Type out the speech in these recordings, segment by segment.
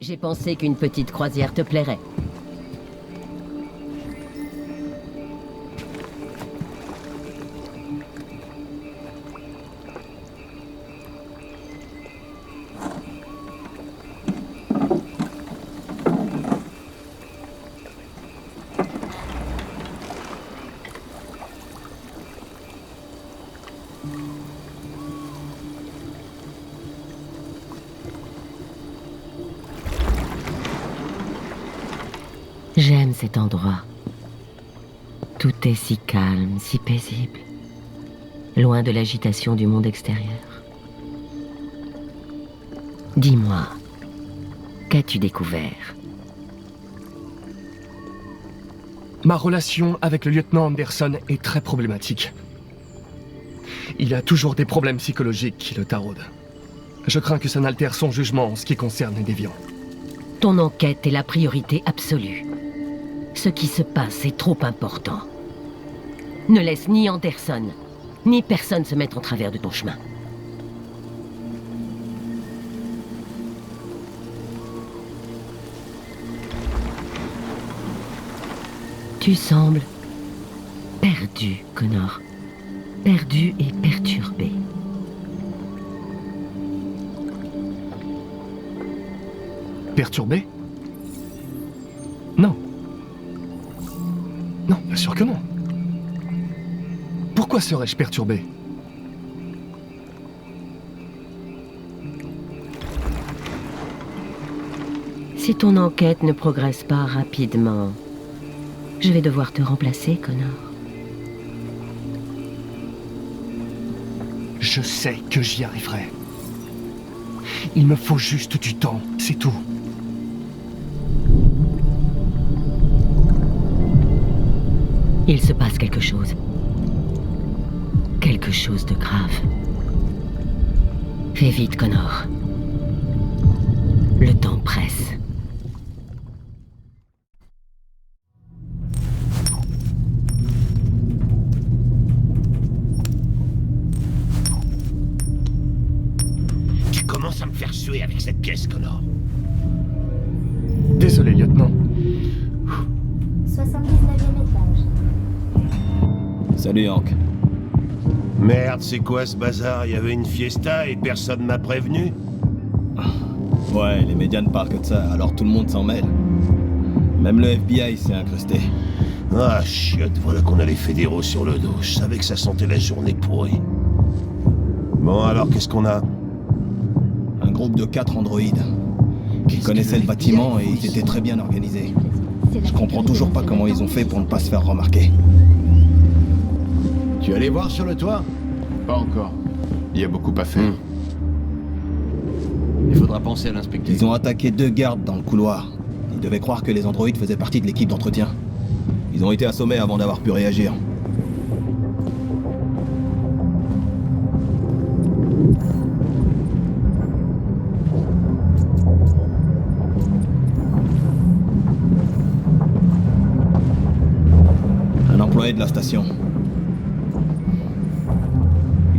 J'ai pensé qu'une petite croisière te plairait. J'aime cet endroit. Tout est si calme, si paisible. Loin de l'agitation du monde extérieur. Dis-moi, qu'as-tu découvert? Ma relation avec le lieutenant Anderson est très problématique. Il a toujours des problèmes psychologiques qui le taraudent. Je crains que ça n'altère son jugement en ce qui concerne les déviants. Ton enquête est la priorité absolue. Ce qui se passe est trop important. Ne laisse ni Anderson, ni personne se mettre en travers de ton chemin. Tu sembles perdu, Connor. Perdu et perturbé. Perturbé? Non. Non, bien sûr que non. Pourquoi serais-je perturbé? Si ton enquête ne progresse pas rapidement, je vais devoir te remplacer, Connor. Je sais que j'y arriverai. Il me faut juste du temps, c'est tout. Il se passe quelque chose. Quelque chose de grave. Fais vite, Connor. Le temps presse. Tu commences à me faire suer avec cette pièce, Connor. Désolé, lieutenant. 79e étage. Salut, Hank. Merde, c'est quoi ce bazar? Il y avait une fiesta et personne m'a prévenu? Ouais, les médias ne parlent que de ça, alors tout le monde s'en mêle. Même le FBI s'est incrusté. Ah, chiotte, voilà qu'on a les fédéraux sur le dos. Je savais que ça sentait la journée pourrie. Bon, alors, qu'est-ce qu'on a? Un groupe de 4 androïdes. Ils connaissaient le bâtiment et ils étaient très bien organisés. Je comprends toujours pas comment ils ont fait pour ne pas se faire remarquer. Tu es allé voir sur le toit? Pas encore. Il y a beaucoup à faire. Il faudra penser à l'inspecter. Ils ont attaqué 2 gardes dans le couloir. Ils devaient croire que les androïdes faisaient partie de l'équipe d'entretien. Ils ont été assommés avant d'avoir pu réagir. Un employé de la station.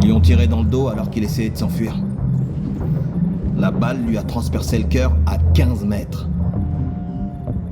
Ils lui ont tiré dans le dos alors qu'il essayait de s'enfuir. La balle lui a transpercé le cœur à 15 mètres.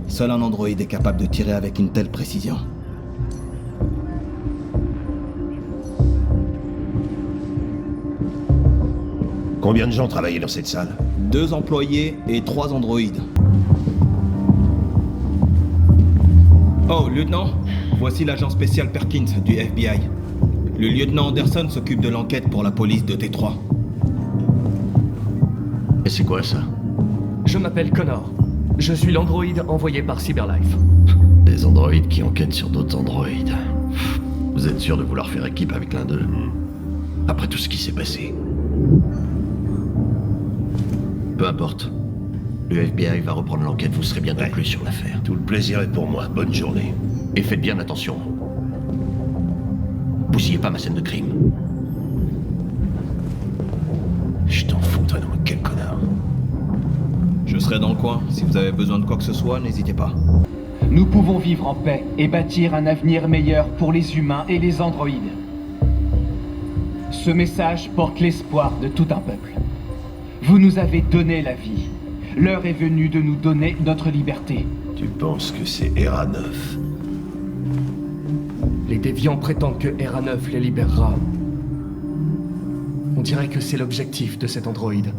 Seul un androïde est capable de tirer avec une telle précision. Combien de gens travaillaient dans cette salle? 2 employés et 3 androïdes. Oh, lieutenant, voici l'agent spécial Perkins du FBI. Le lieutenant Anderson s'occupe de l'enquête pour la police de Détroit. Et c'est quoi ça? Je m'appelle Connor. Je suis l'androïde envoyé par Cyberlife. Des androïdes qui enquêtent sur d'autres androïdes. Vous êtes sûr de vouloir faire équipe avec l'un d'eux? Après tout ce qui s'est passé. Peu importe. Le FBI va reprendre l'enquête, vous serez bientôt plus sur l'affaire. Tout le plaisir est pour moi. Bonne journée. Et faites bien attention. Bousillez pas ma scène de crime. Je t'en foutrais dans quel connard. Je serai dans le coin. Si vous avez besoin de quoi que ce soit, n'hésitez pas. Nous pouvons vivre en paix et bâtir un avenir meilleur pour les humains et les androïdes. Ce message porte l'espoir de tout un peuple. Vous nous avez donné la vie. L'heure est venue de nous donner notre liberté. Tu penses que c'est ERA-9? Les déviants prétendent que ERA-9 les libérera. On dirait que c'est l'objectif de cet androïde.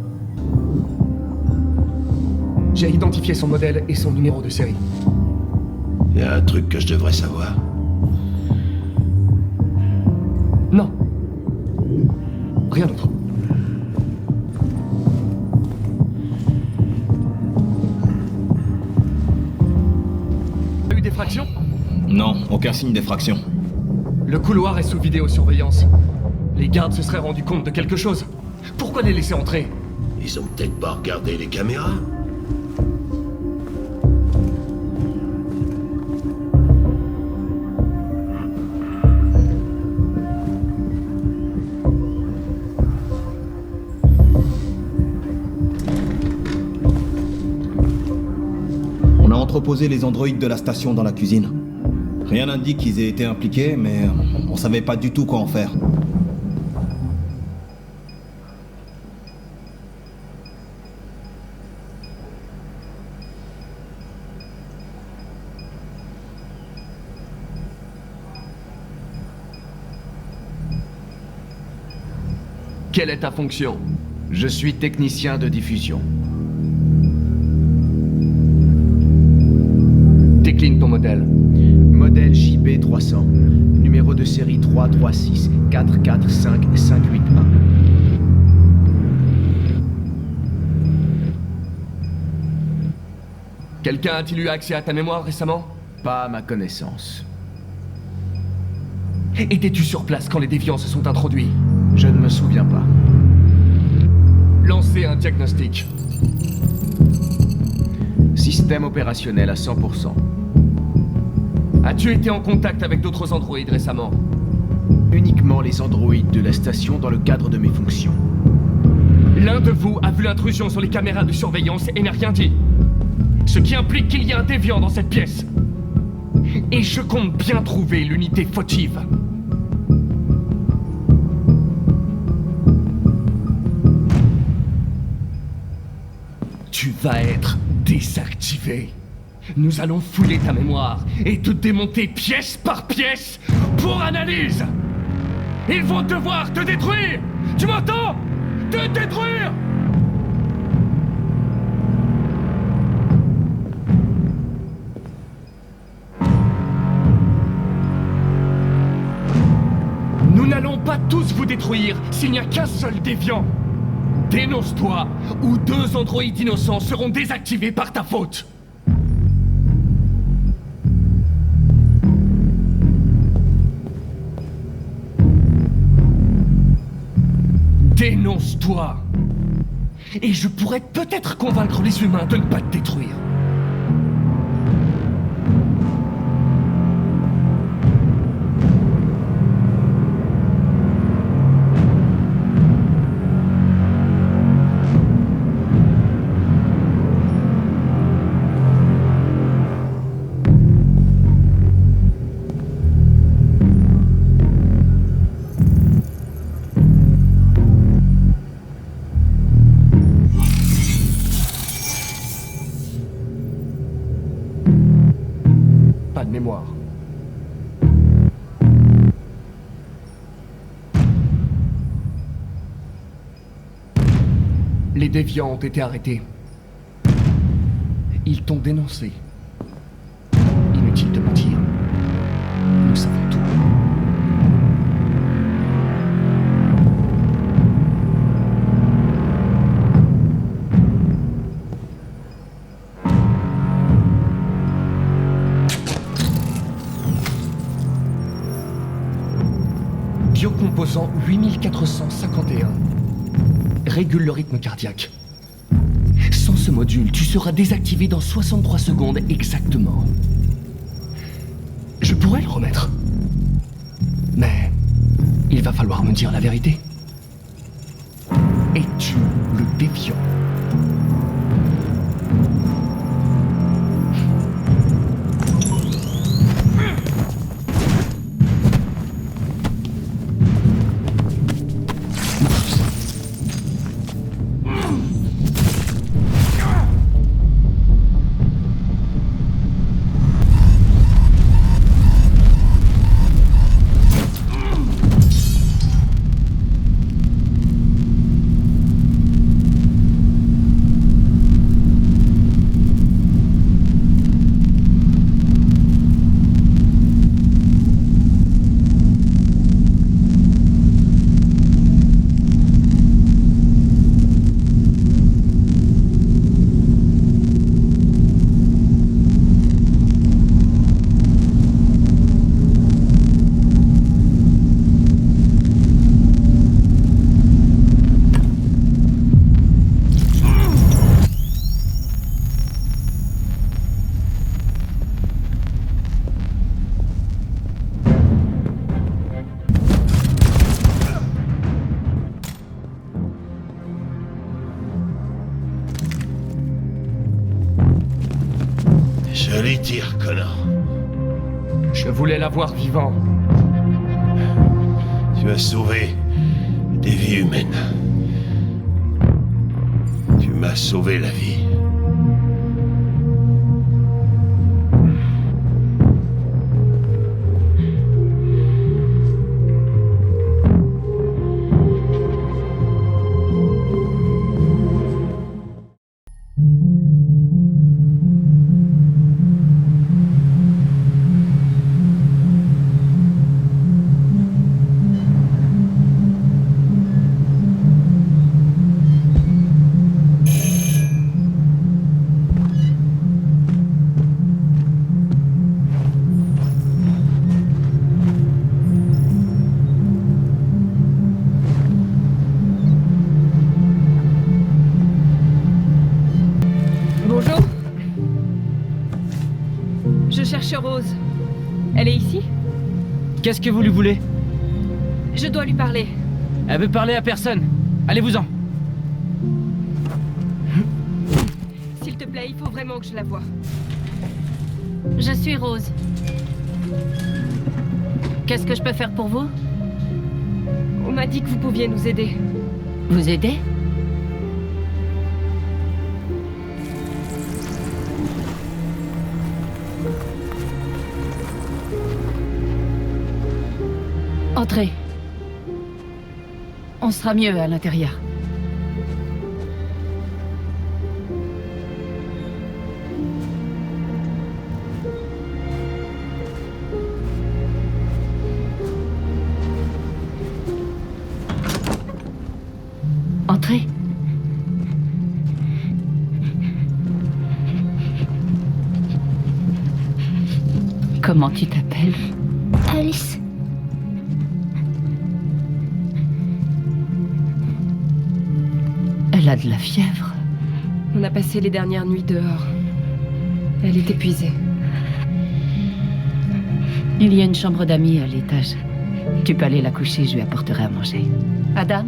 J'ai identifié son modèle et son numéro de série. Y a un truc que je devrais savoir. Non. Rien d'autre. T'as eu des fractions? Non, aucun signe d'effraction. Le couloir est sous vidéosurveillance. Les gardes se seraient rendus compte de quelque chose. Pourquoi les laisser entrer? Ils ont peut-être pas regardé les caméras? On a entreposé les androïdes de la station dans la cuisine. Rien n'indique qu'ils aient été impliqués, mais on savait pas du tout quoi en faire. Quelle est ta fonction? Je suis technicien de diffusion. Décline ton modèle. Modèle JB300. Numéro de série 336 445 581. Quelqu'un a-t-il eu accès à ta mémoire récemment? Pas à ma connaissance. Étais-tu sur place quand les déviants se sont introduits? Je ne me souviens pas. Lancez un diagnostic. Système opérationnel à 100%. As-tu été en contact avec d'autres androïdes récemment? Uniquement les androïdes de la station dans le cadre de mes fonctions. L'un de vous a vu l'intrusion sur les caméras de surveillance et n'a rien dit. Ce qui implique qu'il y a un déviant dans cette pièce. Et je compte bien trouver l'unité fautive. Tu vas être désactivé. Nous allons fouiller ta mémoire et te démonter pièce par pièce pour analyse. Ils vont devoir te détruire. Tu m'entends? Te détruire! Nous n'allons pas tous vous détruire s'il n'y a qu'un seul déviant. Dénonce-toi, ou 2 androïdes innocents seront désactivés par ta faute. Dénonce-toi. Et je pourrais peut-être convaincre les humains de ne pas te détruire. Pas de mémoire. Les déviants ont été arrêtés. Ils t'ont dénoncé. Inutile de mentir. Nous savons tout. Biocomposant 8451. Régule le rythme cardiaque. Sans ce module, tu seras désactivé dans 63 secondes exactement. Je pourrais le remettre. Mais il va falloir me dire la vérité. Es-tu le déviant? Joli tir, connard. Je voulais l'avoir vivant. Tu as sauvé des vies humaines. Tu m'as sauvé la vie. Bonjour. Je cherche Rose. Elle est ici? Qu'est-ce que vous lui voulez? Je dois lui parler. Elle veut parler à personne. Allez-vous-en. S'il te plaît, il faut vraiment que je la voie. Je suis Rose. Qu'est-ce que je peux faire pour vous? On m'a dit que vous pouviez nous aider. Vous aider? Entrez. On sera mieux à l'intérieur. Entrez. Comment tu t'appelles? Alice. Elle a de la fièvre. On a passé les dernières nuits dehors. Elle est épuisée. Il y a une chambre d'amis à l'étage. Tu peux aller la coucher, je lui apporterai à manger. Adam,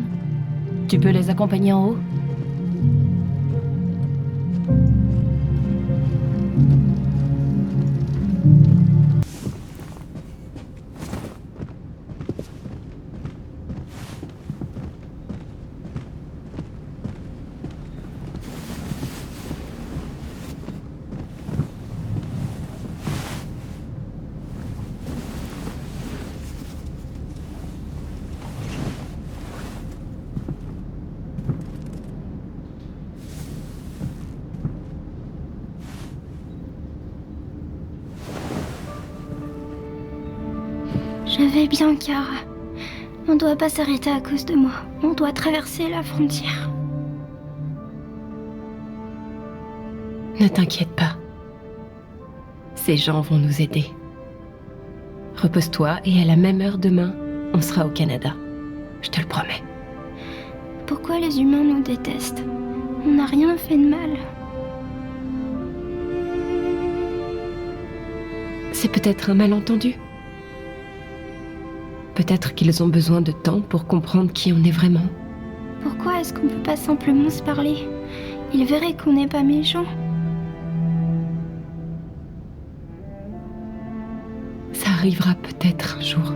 tu peux les accompagner en haut? Je vais bien, Kara. On doit pas s'arrêter à cause de moi. On doit traverser la frontière. Ne t'inquiète pas. Ces gens vont nous aider. Repose-toi et à la même heure demain, on sera au Canada. Je te le promets. Pourquoi les humains nous détestent? On n'a rien fait de mal. C'est peut-être un malentendu. Peut-être qu'ils ont besoin de temps pour comprendre qui on est vraiment. Pourquoi est-ce qu'on peut pas simplement se parler? Ils verraient qu'on n'est pas méchants. Ça arrivera peut-être un jour.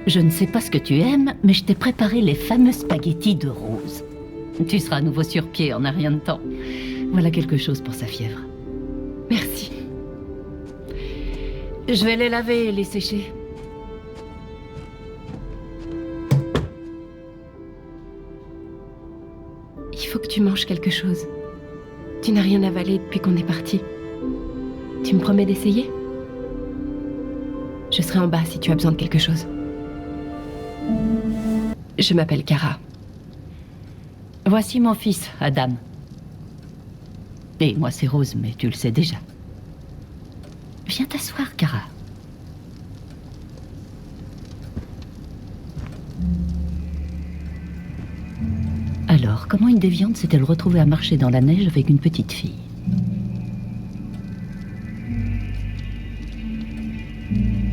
Je ne sais pas ce que tu aimes, mais je t'ai préparé les fameux spaghettis de Rose. Tu seras à nouveau sur pied en un rien de temps. Voilà quelque chose pour sa fièvre. Merci. Je vais les laver et les sécher. Il faut que tu manges quelque chose. Tu n'as rien avalé depuis qu'on est parti. Tu me promets d'essayer? Je serai en bas si tu as besoin de quelque chose. Je m'appelle Kara. Voici mon fils, Adam. Et moi, c'est Rose, mais tu le sais déjà. Viens t'asseoir, Kara. Alors, comment une déviante s'est-elle retrouvée à marcher dans la neige avec une petite fille?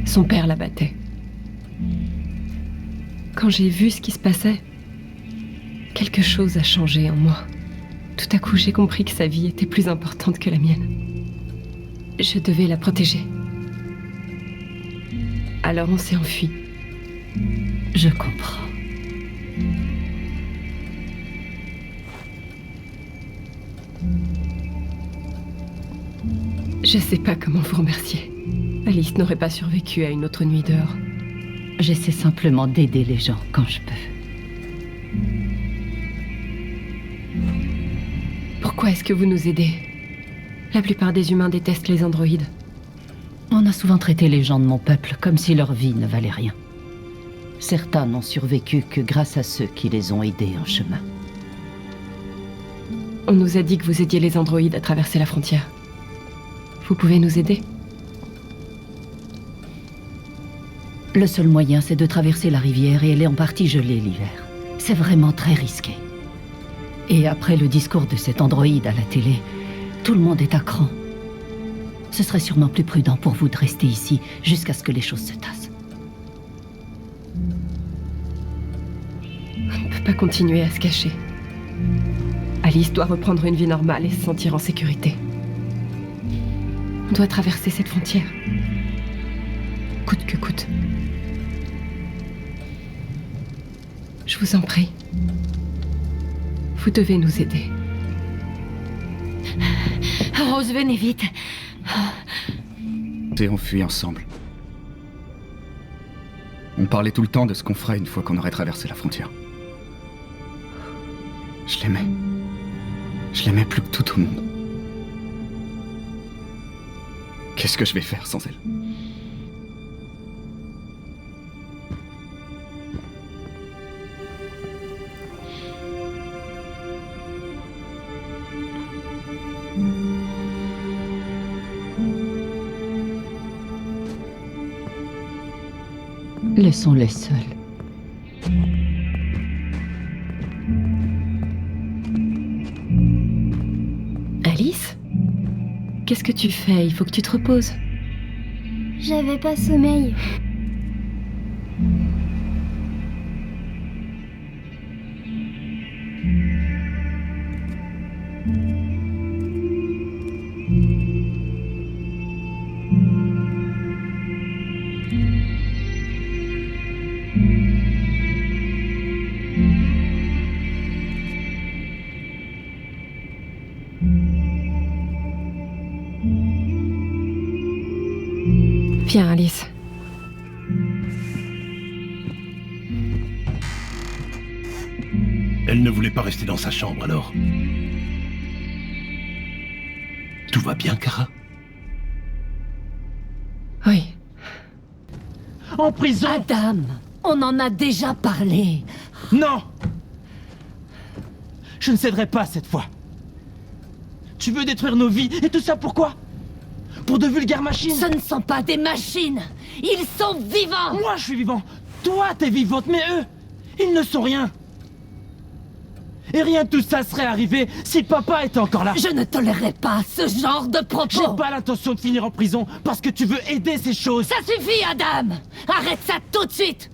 Son père la battait. Quand j'ai vu ce qui se passait, quelque chose a changé en moi. Tout à coup, j'ai compris que sa vie était plus importante que la mienne. Je devais la protéger. Alors on s'est enfui. Je comprends. Je sais pas comment vous remercier. Alice n'aurait pas survécu à une autre nuit dehors. J'essaie simplement d'aider les gens quand je peux. Pourquoi est-ce que vous nous aidez? La plupart des humains détestent les androïdes. On a souvent traité les gens de mon peuple comme si leur vie ne valait rien. Certains n'ont survécu que grâce à ceux qui les ont aidés en chemin. On nous a dit que vous aidiez les androïdes à traverser la frontière. Vous pouvez nous aider? Le seul moyen, c'est de traverser la rivière et elle est en partie gelée l'hiver. C'est vraiment très risqué. Et après le discours de cet androïde à la télé, tout le monde est à cran. Ce serait sûrement plus prudent pour vous de rester ici jusqu'à ce que les choses se tassent. On ne peut pas continuer à se cacher. Alice doit reprendre une vie normale et se sentir en sécurité. On doit traverser cette frontière. Coûte que coûte. Je vous en prie. Vous devez nous aider. Rose, venez vite. On s'est enfuis ensemble. On parlait tout le temps de ce qu'on ferait une fois qu'on aurait traversé la frontière. Je l'aimais. Je l'aimais plus que tout au monde. Qu'est-ce que je vais faire sans elle? Laissons-les seuls. Alice? Qu'est-ce que tu fais? Il faut que tu te reposes. J'avais pas sommeil. Viens, Alice. Elle ne voulait pas rester dans sa chambre, alors. Tout va bien, Kara? Oui. En prison! Adam, on en a déjà parlé. Non! Je ne céderai pas cette fois. Tu veux détruire nos vies, et tout ça pourquoi? Pour de vulgaires machines? Ce ne sont pas des machines. Ils sont vivants. Moi, je suis vivant. Toi, t'es vivante, mais eux, ils ne sont rien. Et rien de tout ça serait arrivé si papa était encore là. Je ne tolérerai pas ce genre de propos. J'ai pas l'intention de finir en prison parce que tu veux aider ces choses. Ça suffit, Adam. Arrête ça tout de suite.